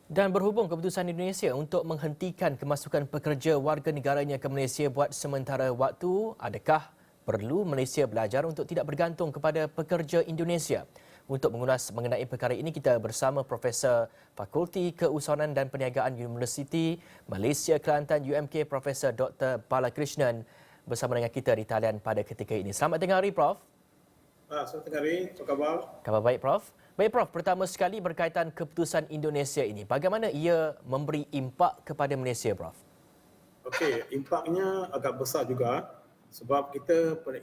Dan berhubung keputusan Indonesia untuk menghentikan kemasukan pekerja warga negaranya ke Malaysia buat sementara waktu, adakah perlu Malaysia belajar untuk tidak bergantung kepada pekerja Indonesia? Untuk mengulas mengenai perkara ini, kita bersama Profesor Fakulti Keusahawanan dan Perniagaan Universiti Malaysia Kelantan UMK, Profesor Dr. Balakrishnan bersama dengan kita di talian pada ketika ini. Selamat tengah hari, Prof. Selamat tengah hari, apa khabar? Khabar baik, Prof. Baik, Prof. Pertama sekali berkaitan keputusan Indonesia ini. Bagaimana ia memberi impak kepada Malaysia, Prof? Okey, impaknya agak besar juga sebab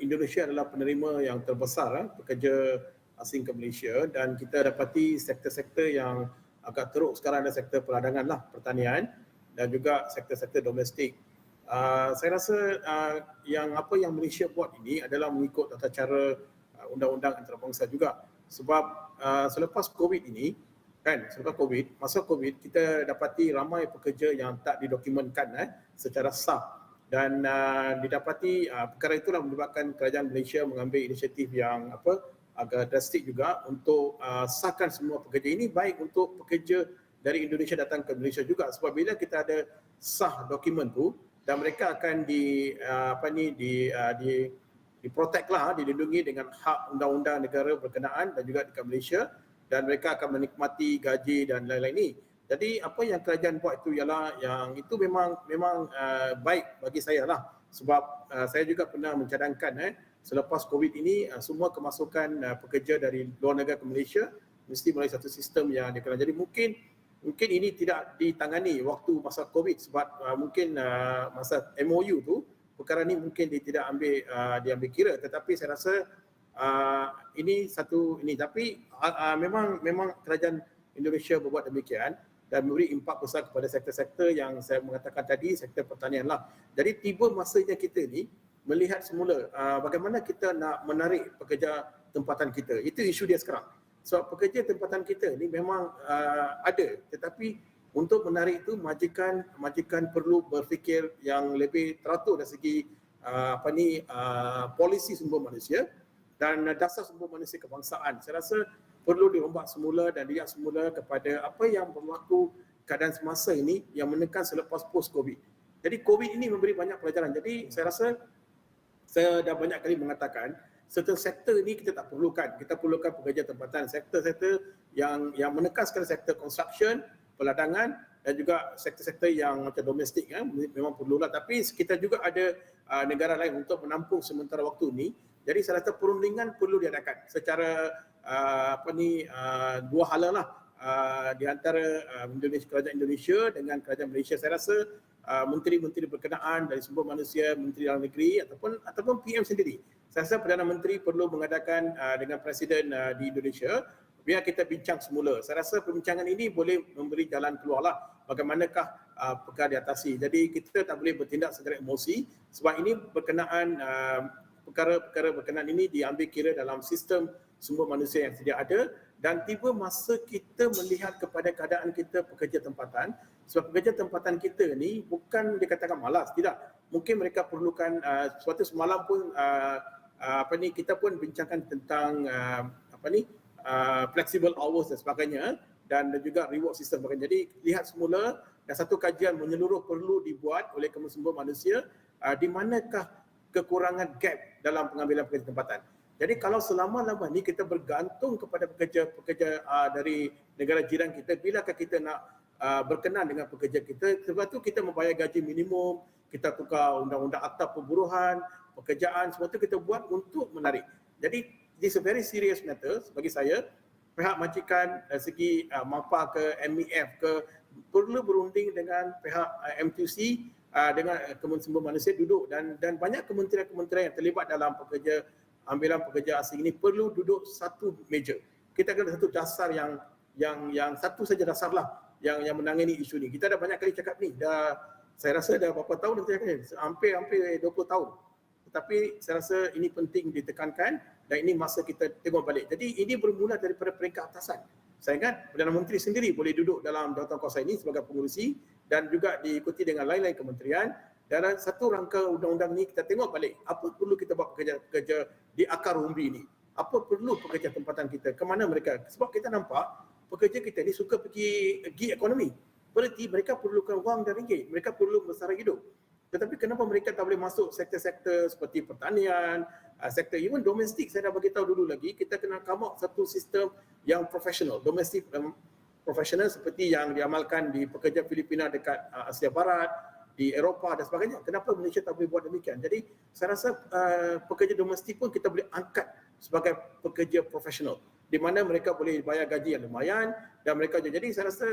Indonesia adalah penerima yang terbesar pekerja asing ke Malaysia dan kita dapati sektor-sektor yang agak teruk sekarang adalah sektor perdagangan lah, pertanian dan juga sektor-sektor domestik. Saya rasa yang Malaysia buat ini adalah mengikut tata cara undang-undang antarabangsa juga sebab selepas COVID ini masa COVID kita dapati ramai pekerja yang tak didokumenkan secara sah dan didapati perkara itulah menyebabkan kerajaan Malaysia mengambil inisiatif yang agak drastik juga untuk sahkan semua pekerja ini, baik untuk pekerja dari Indonesia datang ke Malaysia juga, sebab bila kita ada sah dokumen tu dan mereka akan diprotect lah, dilindungi dengan hak undang-undang negara berkenaan dan juga dekat Malaysia, dan mereka akan menikmati gaji dan lain-lain ni. Jadi apa yang kerajaan buat itu ialah yang itu memang baik bagi saya lah, sebab saya juga pernah mencadangkan selepas COVID ini semua kemasukan pekerja dari luar negara ke Malaysia mesti melalui satu sistem yang dikenal. Jadi mungkin ini tidak ditangani waktu masa COVID sebab mungkin masa MOU tu perkara ni mungkin dia tidak diambil kira, tetapi saya rasa ini tapi memang kerajaan Indonesia berbuat demikian dan memberi impak besar kepada sektor-sektor yang saya mengatakan tadi, sektor pertanian lah. Jadi tiba masanya kita ni melihat semula bagaimana kita nak menarik pekerja tempatan kita. Itu isu dia sekarang. Sebab pekerja tempatan kita ni memang ada, tetapi untuk menarik itu majikan perlu berfikir yang lebih teratur dari segi polisi sumber manusia dan dasar sumber manusia kebangsaan. Saya rasa perlu dirombak semula dan dilihat semula kepada apa yang berlaku keadaan semasa ini yang menekan selepas post-COVID. Jadi COVID ini memberi banyak pelajaran. Jadi saya rasa saya dah banyak kali mengatakan sektor ini kita tak perlukan. Kita perlukan pekerja tempatan. Sektor-sektor yang menekan sekali sektor construction, perladangan dan juga sektor-sektor yang macam domestik memang perlulah. Tapi kita juga ada negara lain untuk menampung sementara waktu ini. Jadi saya rasa perundingan perlu diadakan secara dua hala lah di antara kerajaan Indonesia dengan kerajaan Malaysia. Saya rasa menteri-menteri berkenaan dari sumber manusia, menteri dalam negeri ataupun PM sendiri. Saya rasa Perdana Menteri perlu mengadakan dengan Presiden di Indonesia biar kita bincang semula. Saya rasa perbincangan ini boleh memberi jalan keluarlah bagaimanakah perkara diatasi. Jadi kita tak boleh bertindak secara emosi sebab ini berkenaan perkara-perkara berkenaan ini diambil kira dalam sistem sumber manusia yang sedia ada dan tiba masa kita melihat kepada keadaan kita pekerja tempatan, sebab pekerja tempatan kita ni bukan dikatakan malas, tidak. Mungkin mereka perlukan suatu semalam pun kita pun bincangkan tentang flexible hours dan sebagainya dan juga reward system sebagainya. Jadi lihat semula dan satu kajian menyeluruh perlu dibuat oleh Kementerian Sumber Manusia di manakah kekurangan gap dalam pengambilan pekerja tempatan. Jadi kalau selama-lama ni kita bergantung kepada pekerja dari negara jiran kita, bilakah kita nak berkenan dengan pekerja kita? Sebab tu kita membayar gaji minimum, kita tukar undang-undang akta perburuhan, pekerjaan, semua tu kita buat untuk menarik. Jadi this is a very serious matter bagi saya. Pihak majikan dari segi MAPA ke MEF ke perlu berunding dengan pihak MTUC dengan Kementerian Sumber Manusia duduk dan banyak kementerian-kementerian yang terlibat dalam ambilan pekerja asing ini perlu duduk satu meja. Kita kena satu dasar yang satu saja dasar lah yang menangani isu ni. Kita dah banyak kali cakap ni. Saya rasa dah berapa tahun kita cakap ni? Hampir 20 tahun. Tetapi saya rasa ini penting ditekankan dan ini masa kita tengok balik. Jadi ini bermula daripada peringkat atasan. Saya ingat Perdana Menteri sendiri boleh duduk dalam jawatankuasa ini sebagai pengurusi dan juga diikuti dengan lain-lain kementerian. Dalam satu rangka undang-undang ni kita tengok balik apa perlu kita buat pekerja di akar umbi ini. Apa perlu pekerja tempatan kita, ke mana mereka? Sebab kita nampak pekerja kita ni suka pergi gig ekonomi. Berarti mereka perlukan wang dan ringgit. Mereka perlu bersara hidup. Tetapi kenapa mereka tak boleh masuk sektor-sektor seperti pertanian, sektor even domestik. Saya dah bagi tahu dulu lagi, kita kena come up satu sistem yang profesional, domestik profesional seperti yang diamalkan di pekerja Filipina dekat Asia Barat, di Eropah dan sebagainya. Kenapa Malaysia tak boleh buat demikian? Jadi saya rasa pekerja domestik pun kita boleh angkat sebagai pekerja profesional, di mana mereka boleh bayar gaji yang lumayan dan mereka jadi saya rasa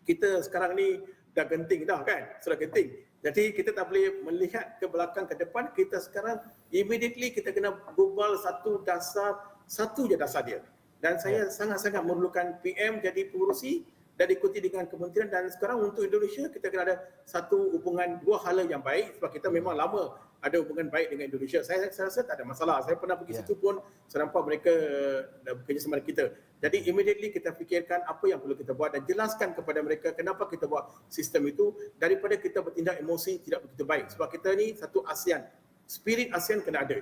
kita sekarang ni dah genting dah kan, sudah genting. Jadi kita tak boleh melihat ke belakang ke depan, kita sekarang immediately kita kena berbual satu je dasar dia. Dan saya sangat-sangat memerlukan PM jadi pengurusi dan diikuti dengan kementerian, dan sekarang untuk Indonesia kita kena ada satu hubungan dua hala yang baik sebab kita memang lama ada hubungan baik dengan Indonesia. Saya rasa tak ada masalah. Saya pernah pergi situ pun saya nampak mereka bekerjasama dengan kita. Jadi immediately kita fikirkan apa yang perlu kita buat dan jelaskan kepada mereka kenapa kita buat sistem itu daripada kita bertindak emosi tidak begitu baik. Sebab kita ni satu ASEAN. Spirit ASEAN kena ada.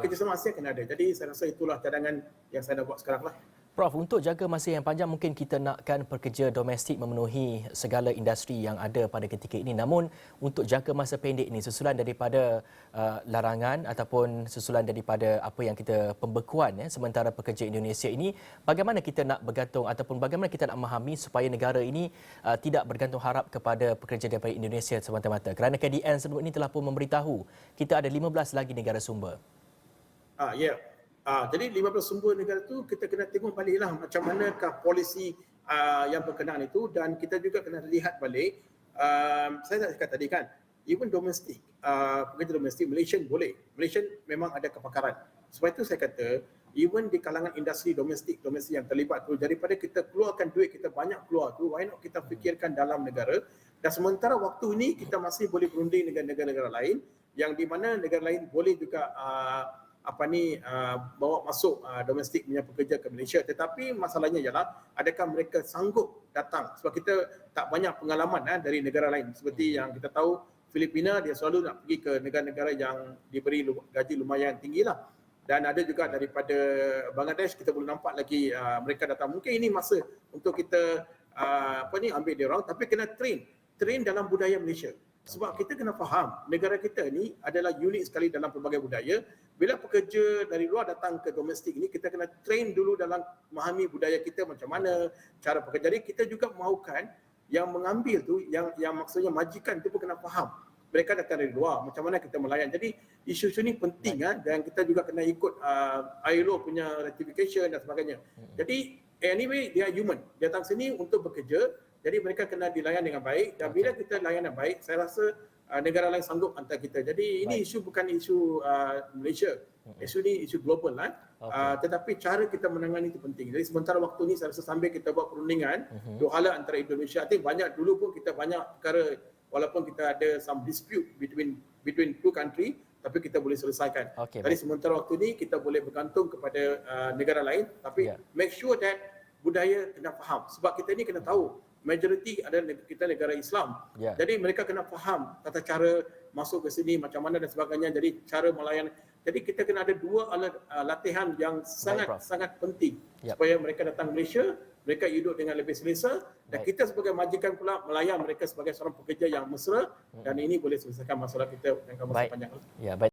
Kerjasama ASEAN kena ada. Jadi saya rasa itulah cadangan yang saya dah buat sekarang lah. Prof, untuk jaga masa yang panjang mungkin kita nakkan pekerja domestik memenuhi segala industri yang ada pada ketika ini. Namun untuk jangka masa pendek ini susulan daripada larangan ataupun susulan daripada apa yang kita pembekuan sementara pekerja Indonesia ini, bagaimana kita nak bergantung ataupun bagaimana kita nak memahami supaya negara ini tidak bergantung harap kepada pekerja daripada Indonesia semata-mata. Kerana KDN sebelum ini telah pun memberitahu kita ada 15 lagi negara sumber. Jadi 15 sumber negara itu kita kena tengok baliklah macam manakah polisi yang berkenaan itu, dan kita juga kena lihat balik. Saya tak cakap tadi kan, even domestik, pekerja domestik Malaysian boleh. Malaysian memang ada kepakaran. Sebab itu saya kata even di kalangan industri domestik yang terlibat tu, daripada kita keluarkan duit kita banyak keluar tu, why not kita fikirkan dalam negara, dan sementara waktu ini kita masih boleh berunding dengan negara-negara lain yang di mana negara lain boleh juga bawa masuk domestik punya pekerja ke Malaysia. Tetapi masalahnya ialah adakah mereka sanggup datang, sebab kita tak banyak pengalaman dari negara lain. Seperti yang kita tahu Filipina dia selalu nak pergi ke negara-negara yang diberi gaji lumayan tinggi lah. Dan ada juga daripada Bangladesh kita boleh nampak lagi mereka datang. Mungkin ini masa untuk kita ambil dia orang, tapi kena train dalam budaya Malaysia. Sebab kita kena faham negara kita ni adalah unik sekali dalam pelbagai budaya. Bila pekerja dari luar datang ke domestik ini, kita kena train dulu dalam memahami budaya kita macam mana cara bekerja. Jadi kita juga mahukan yang mengambil tu, yang maksudnya majikan tu pun kena faham. Mereka datang dari luar, macam mana kita melayan. Jadi isu-isu ni penting dan kita juga kena ikut ILO punya ratification dan sebagainya. Jadi anyway, dia human. Dia datang sini untuk bekerja. Jadi mereka kena dilayan dengan baik, dan bila kita layan dengan baik, saya rasa negara lain sanggup hantar kita. Jadi ini isu bukan isu Malaysia. Isu ni isu global lah. Tetapi cara kita menangani itu penting. Jadi sementara waktu ni saya rasa sambil kita buat perundingan dua hala antara Indonesia, I think banyak dulu pun kita banyak perkara walaupun kita ada some dispute between two country, tapi kita boleh selesaikan. Jadi sementara waktu ni kita boleh bergantung kepada negara lain, tapi make sure that budaya kena faham. Sebab kita ni kena tahu majoriti ada kita negara Islam. Jadi mereka kena faham tata cara masuk ke sini macam mana dan sebagainya. Jadi cara melayan. Jadi kita kena ada dua alat latihan yang sangat penting supaya mereka datang Malaysia, mereka hidup dengan lebih selesa, dan kita sebagai majikan pula melayan mereka sebagai seorang pekerja yang mesra, dan ini boleh selesaikan masalah kita jangka masa panjang.